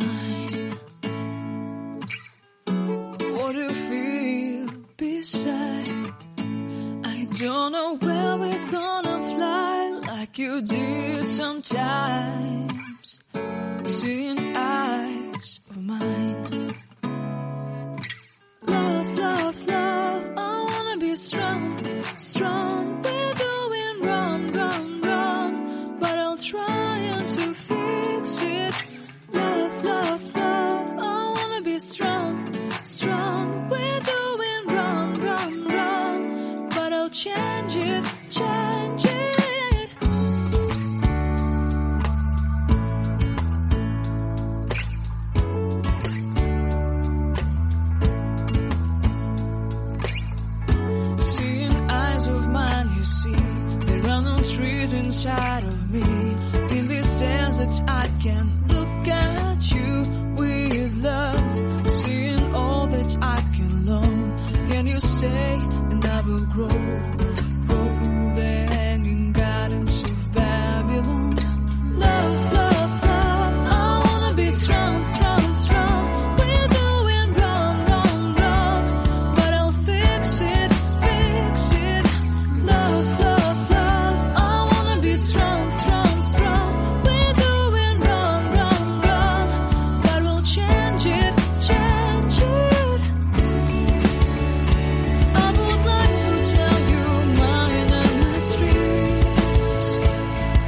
mine. What do you feel beside? I don't know where we're gonna fly like you did sometimes. Seeing eyes of mine. Love, love, love, I wanna be strong, strong. We're doing wrong, wrong, wrong, but I'll try to fix it. Love, love, love, I wanna be strong, strong. We're doing wrong, wrong, wrong, but I'll change it, change it. Trees inside of me. In this desert I can look at you with love. Seeing all that I can learn. Can you stay and I will grow? Oh, the hanging gardens of Babylon. Love, love, love, I wanna be strong, strong, strong. We're doing wrong, wrong, wrong, but I'll fix it, fix it. Love, love, strong, strong, strong. We're doing wrong, wrong, wrong, but we'll change it, change it. I would like to tell you mine and my dreams.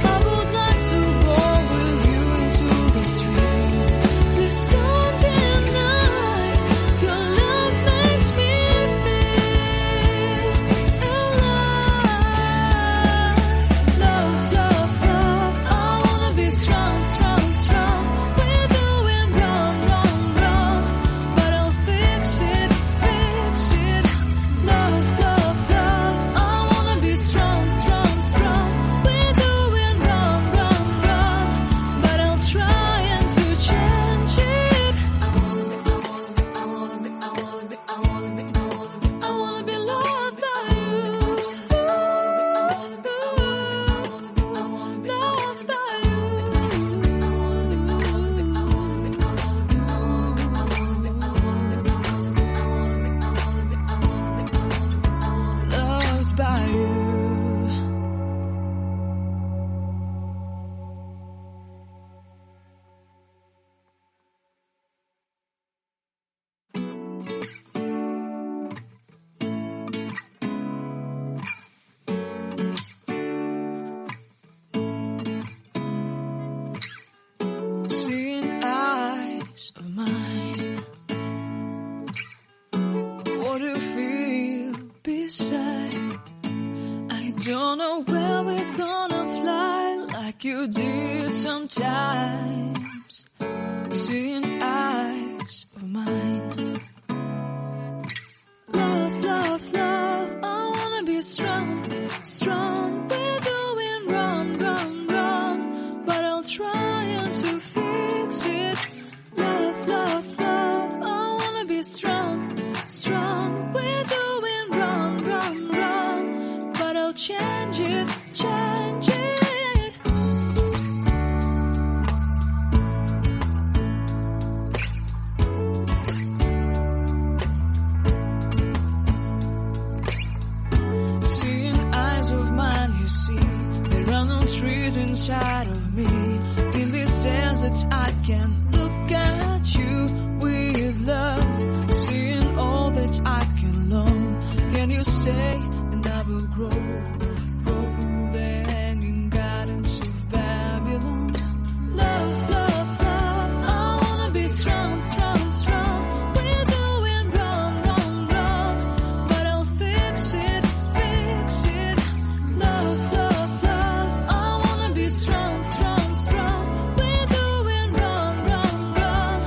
I would like to go with you into the street. Please don't deny your love makes me feel alive. Love, love, love, I wanna be strong, strong, strong. We're doing wrong, wrong, wrong, but I'll fix it, fix it. Love, love, love, I wanna be strong, strong, strong. We're doing wrong, wrong, wrong, but I'll try to change it. I wanna be loved by you. Loved by you. Loved by you. Seeing eyes of mine. What do you feel beside? I don't know where we're gonna fly like you did sometimes. Seeing eyes of mine. Love, love, love, I wanna be strong, strong. We're doing wrong, wrong, wrong, but I'll try to fix it. Love, love, love, I wanna be strong, strong. We're doing wrong, wrong, wrong, but I'll change it, change it. Seeing eyes of mine, you see, there are no trees inside of me. In this desert I can look at you with love. Seeing all that I can learn. Can you stay and I will grow? Oh, the hanging gardens of Babylon. Love, love, love, I wanna be strong, strong, strong. We're doing wrong, wrong, wrong, but I'll fix it, fix it. Love, love, love, I wanna be strong, strong, strong. We're doing wrong, wrong, wrong,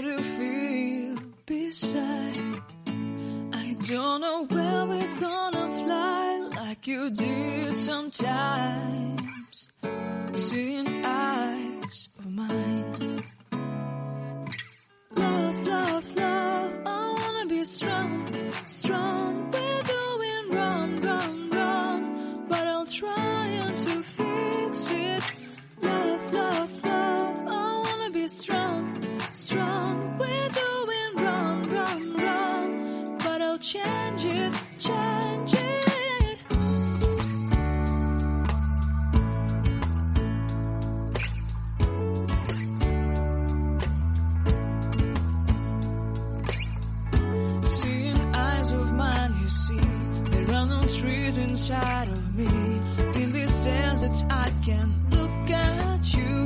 how to feel beside. I don't know where we're gonna fly like you did sometimes. Seeing eyes of mine. Love, love, love, I wanna be strong, strong. We're doing wrong, wrong, wrong, but I'll try to fix it. Love, love, love, I wanna be strong, strong. We're doing wrong, wrong, wrong, but I'll change it, change it. Trees inside of me. In this desert I can look at you